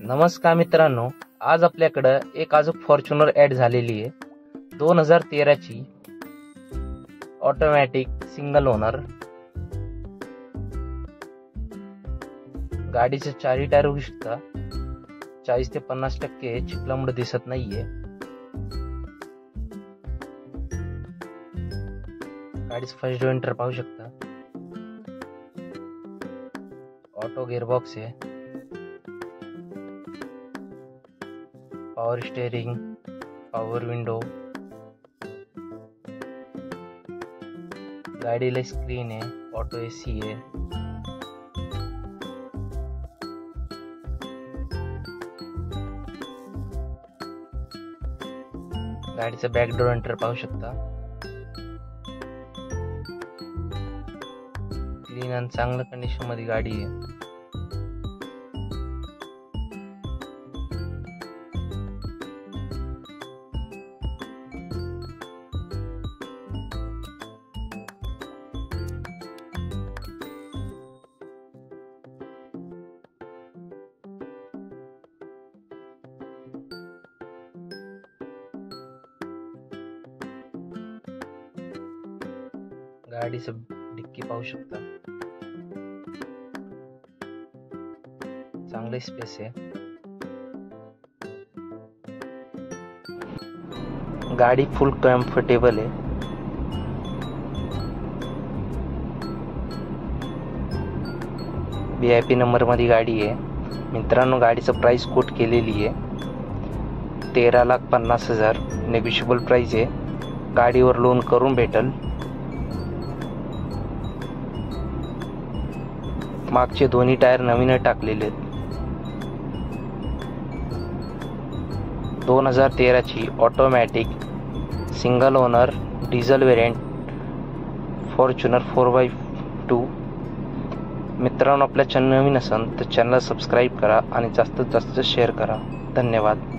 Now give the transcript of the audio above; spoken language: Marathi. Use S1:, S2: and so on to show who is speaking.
S1: नमस्कार मित्रांनो, आज आपल्याकडं एक अजून फॉर्च्युनर ॲड झालेली आहे. 2013 ची ऑटोमॅटिक सिंगल ओनर. गाडीचे चारही टायर बघू शकता. 40 ते 50% चिखलामुळे दिसत नाहीये. गाडीचं फर्स्ट जोइंटर पाहू शकता. ऑटो गिअरबॉक्स आहे. पॉवर स्टेअरिंग, पॉवर विंडो, गाडीला स्क्रीन आहे, ऑटो एसी आहे. गाडीचा बॅक डोर एंटर पाहू शकता. क्लीन आणि चांगल्या कंडिशन मध्ये गाडी आहे. गाडीचं डिक्की पाहू शकता. चांगले स्पेस आहे. गाडी फुल कम्फर्टेबल आहे. VIP नंबर मध्ये गाडी आहे. मित्रांनो, गाडीचं प्राइस कोट केलेली आहे 13,50,000. नेगोशिएबल प्राइस आहे. गाडीवर लोन करून भेटल. मागचे दोन्ही टायर नवीन टाकलेले आहेत. 2013 ची automatic single owner diesel variant Fortuner 4x2. मित्रांनो, आपल्या चॅनल नवीन असेल तर चॅनल सबस्क्राईब करा आणि जास्तीत जास्त शेअर करा. धन्यवाद.